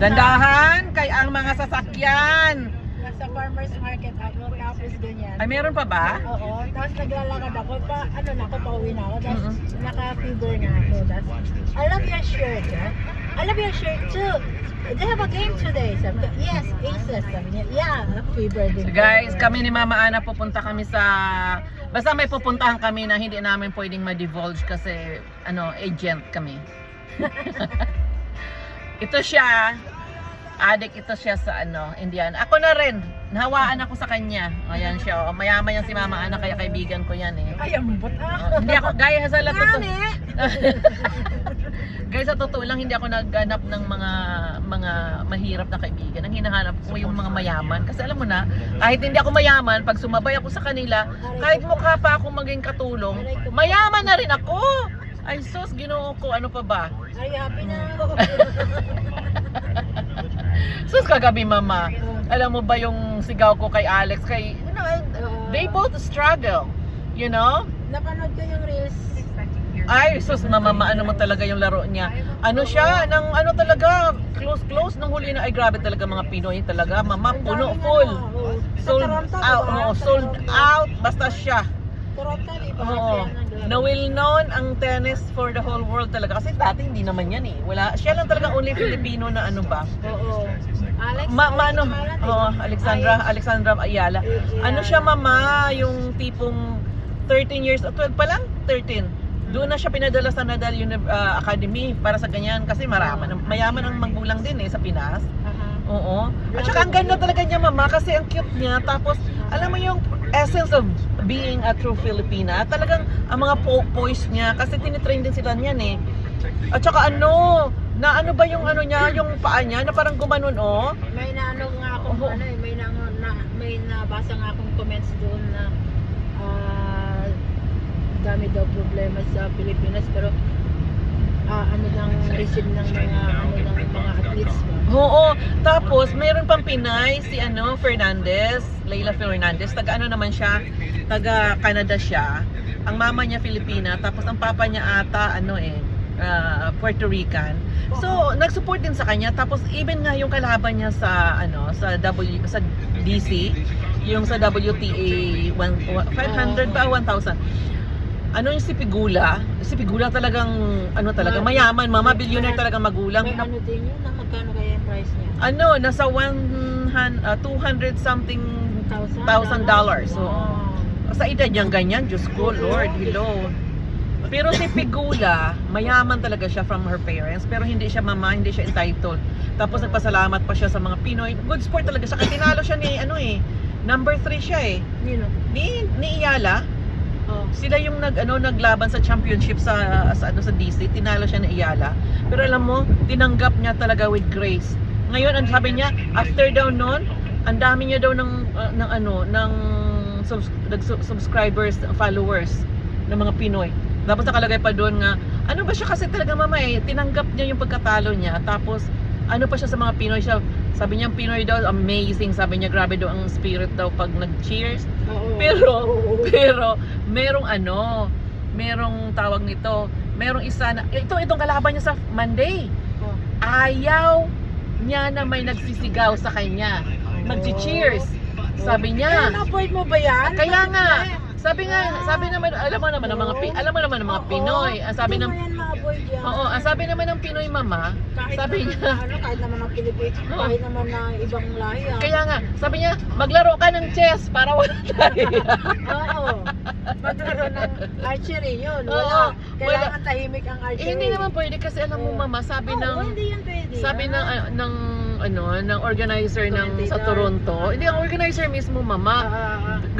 Dandahan kay ang mga sasakyan. Nasa farmer's market ako, tapos ganyan. Ay, meron pa ba? Oo, tapos naglalakad ako, pauwi na ako, tapos naka-fever na ako. Tapos, I love your shirt, ha? I love your shirt too. They have a game today. Sabi ko, yes, Aces. Sabi niya, yeah, fever din. So guys, kami ni Mama Ana pupunta kami sa... Basta may pupuntahan kami na hindi namin pwedeng ma-divulge kasi agent kami. Ito siya. Adik ito siya sa Indian. Ako na rin. Nahawaan ako sa kanya. Ayan siya. Mayaman yan si Mama Ana kaya kaibigan ko yan eh. Ay, ambot Hindi ako gaya sa lahat to. Guys, sa totoo lang hindi ako nagganap ng mga mahirap na kaibigan. Ang hinahanap ko yung mga mayaman. Kasi alam mo na, kahit hindi ako mayaman, pag sumabay ako sa kanila, kahit mukha pa akong maging katulong, mayaman na rin ako. Ay sus, Ginoo ko, ano pa ba? Ay, happy na ako. Sus, kagabi mama. Alam mo ba yung sigaw ko kay Alex? They both struggle. You know? Napanood ko yung reels. Ay, sus, mama, ano mo talaga yung laro niya. Ano siya, talaga, close, nung huli na, ay grabe talaga mga Pinoy talaga, mama, puno, full. Sold out, basta siya. Oo. Na well known ang tennis for the whole world talaga. Kasi dati hindi naman yan eh. Siya lang talaga only Filipino na ba? Oo. Alex, Alexandra Ayala. Ano siya mama, yung tipong 13 years, 12 pa lang? 13. Doon na siya pinadala sa Nadal Academy para sa ganyan kasi mayaman ang magulang din sa Pinas. Oo. At saka ang ganda talaga niya mama kasi ang cute niya. Tapos alam mo yung essence of being a true Filipina. Talagang ang mga poise niya kasi tinitrain din sila niyan eh. At saka ba yung niya, yung paa niya na parang gumanon May naano nga ako may nabasa nga akong comments doon na dami daw problema sa Pilipinas pero receive ng mga athletes mo. Oo, tapos mayroon pang Pinay si Fernandez, Leila Fernandez, naman siya, taga Canada siya. Ang mama niya Filipina, tapos ang papa niya ata Puerto Rican. So, nag-support din sa kanya. Tapos even nga yung kalaban niya sa sa DC, yung sa WTA 500 ba 1,000. Yung si Pigula talagang mayaman, mama, billionaire talagang magulang. May din yun, magkano kaya yung price niya? Nasa 200 something thousand dollars. So, sa edad niyang ganyan, Diyos ko, Lord, hello. Pero si Pigula, mayaman talaga siya from her parents, pero hindi siya entitled. Tapos nagpasalamat pa siya sa mga Pinoy. Good sport talaga siya. Kaya tinalo siya ni number 3 siya eh. Ni Iyala. Sila yung naglaban sa championship sa DC, tinalo siya ni Iyala. Pero alam mo, tinanggap niya talaga with grace. Ngayon, ang sabi niya, after daw noon, ang dami niya daw ng subscribers, followers ng mga Pinoy. Tapos nakalagay pa doon nga, ba siya kasi talaga mama tinanggap niya yung pagkatalo niya. Tapos pa siya sa mga Pinoy siya. Sabi niya Pinoy daw amazing, sabi niya grabe daw ang spirit daw pag nag-cheers. Pero merong tawag nito, merong isa na itong kalaban niya sa Monday. Ayaw niya na may nagsisigaw sa kanya. Mag-cheers. Sabi niya. Na-avoid mo ba yan? Kaya nga. Sabi naman, alam mo naman ng mga Pinoy. Ang sabi ng ang sabi naman ng Pinoy mama, sabi niya, kahit naman ng Pilipinas, kahit naman ng ibang lahi. Kaya nga, sabi niya, maglaro ka ng chess para wala tayo. Maglaro ng archery yun. Kailangan tahimik ang archery. Hindi naman pwede kasi alam mo mama, sabi hindi yan pwede. Sabi ng organizer sa Toronto. Hindi ang organizer mismo mama.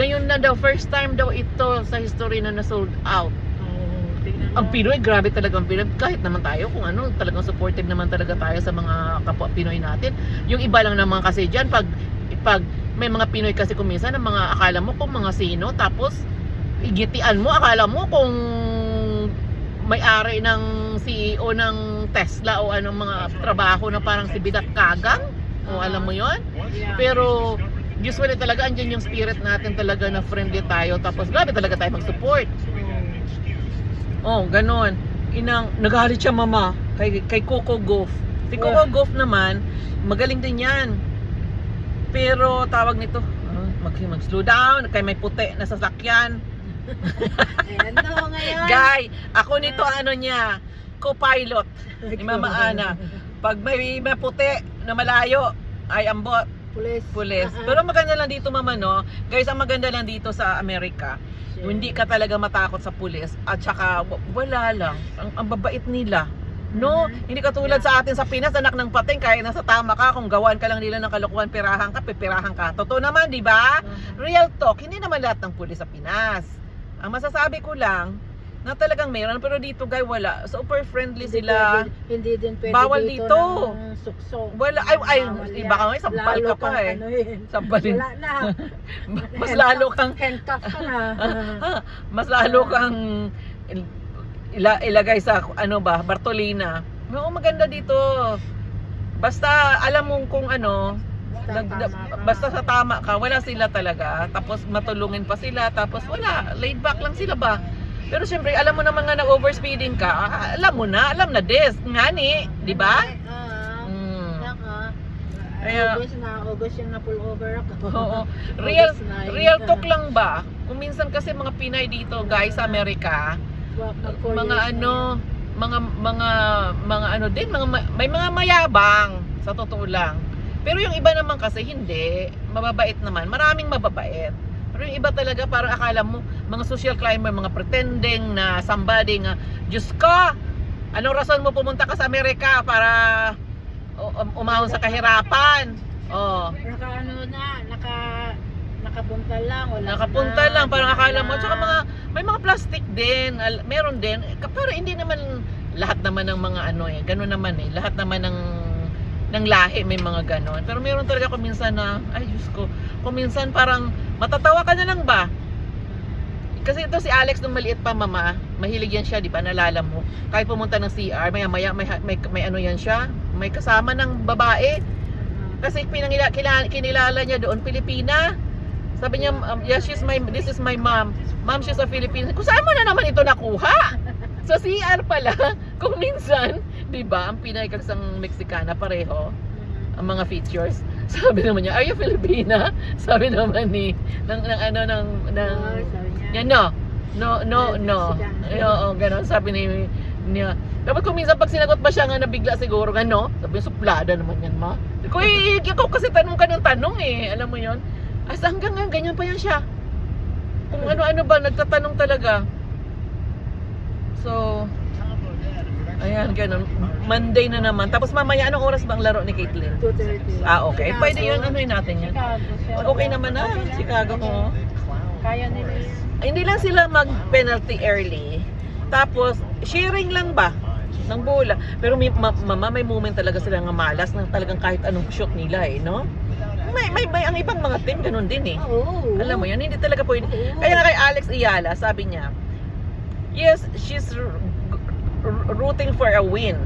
Ngayon na daw, first time daw ito sa history na na-sold out. Ang Pinoy, grabe talaga ang Pinoy. Kahit naman tayo, kung talagang supportive naman talaga tayo sa mga kapwa Pinoy natin. Yung iba lang naman kasi dyan, pag may mga Pinoy kasi kuminsan, ng mga akala mo kung mga sino, tapos igitian mo, akala mo kung may-ari ng CEO ng Tesla o anong mga trabaho na parang si Bidat Kagang. O alam mo yon. Pero usually talaga andyan yung spirit natin talaga na friendly tayo, tapos grabe talaga tayo mag-support. Ganon. Nagalit siya mama kay Coco Gauff. Si Coco Gauff naman, magaling din yan. Pero tawag nito, mag-slow down, kay may puti na sasakyan. Ayan no, ngayon. Guy, ako nito ano niya, co-pilot ni Mama Ana. Pag may puti na malayo, ay ambot, pulis. Pero maganda lang dito mama no. Guys, ang maganda lang dito sa Amerika, hindi ka talaga matakot sa pulis. At saka wala lang, ang babait nila. No, hindi katulad sa atin sa Pinas, anak ng pating, kahit nasa tama ka, kung gawan ka lang nila ng kalokohan, pirahan ka, pipirahan ka. Totoo naman, di ba? Real talk, hindi naman lahat ng pulis sa Pinas. Ang masasabi ko lang, na talagang meron, pero dito guy, wala. Super friendly sila. Hindi din pwede Bawal dito. ng suksok. Wala, baka nga, sampal ka pa eh. Sampalin. Wala na. Mas lalo kang, handcuff ka na. mas lalo kang ilagay sa Bartolina. Oo, maganda dito. Basta alam mo kung ano, basta sa tama ka, wala sila talaga. Tapos matulungin pa sila, tapos wala, laid back lang sila ba. Pero syempre, alam mo naman nga nag-overspeeding ka, alam na this, nga ni, di ba? August yung na-pull over ako. Oo. Real talk lang ba? Kung minsan kasi mga Pinay dito, guys, sa Amerika, mga may mga mayabang sa totoo lang. Pero yung iba naman kasi hindi, mababait naman. Maraming mababait. Pero yung iba talaga parang akala mo mga social climber, mga pretending na somebody nga, Diyos ko, anong rason mo pumunta ka sa Amerika para umahon sa kahirapan? Oh. Nakapunta lang, wala. Nakapunta lang, parang akala mo. Tsaka may mga plastic din, meron din. Pero hindi naman lahat naman ng mga gano'n naman eh. Lahat naman ng lahi may mga gano'n. Pero meron talaga kung minsan na, ay Diyos ko, kung minsan parang matatawa ka na lang ba? Kasi ito si Alex nung maliit pa mama, mahilig yan siya, di ba? Nalala mo. Kahit pumunta ng CR, maya may ano yan siya, may kasama ng babae. Kasi kinilala niya doon, Pilipina. Sabi niya, yeah, this is my mom. Mom, she's a Filipina. Kung saan mo na naman ito nakuha? Sa CR pala. Kung minsan, di ba, ang Pinay kagsang Mexicana, pareho ang mga features. Sabi naman niya, are you Filipina? Sabi naman no. Oo, gano'n. Sabi niya. Dapat kung minsan pag sinagot ba siya nga nabigla siguro, sabi niya, suplada naman yan, ma. Ikaw kasi tanong ka ng tanong eh. Alam mo yon. Asa hanggang ngayon, ganyan pa yan siya. Kung ano-ano ba, nagtatanong talaga. So, ayan, ganun. Monday na naman. Tapos mamaya, anong oras bang laro ni Caitlyn? 2:30. Okay. Pwede yun, natin yan. Okay naman na, Chicago ko. Kaya nila yun. Hindi lang sila mag-penalty early. Tapos, sharing lang ba ng bola. Pero may moment talaga sila nga malas na talagang kahit anong shoot nila eh, no? May ang ibang mga team ganun din eh. Alam mo yan, hindi talaga pwede. Kaya kay Alex Ayala, sabi niya, yes, she's rooting for a win.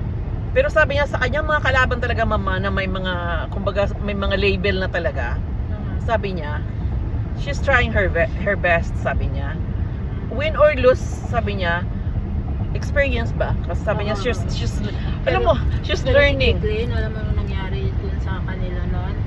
Pero sabi niya sa kanyang mga kalaban talaga mama na may mga, kumbaga, may mga label na talaga. Sabi niya, she's trying her best, sabi niya. Win or lose, sabi niya, experience ba? Kasi sabi niya, she's alam mo, she's learning. Alam mo nangyari.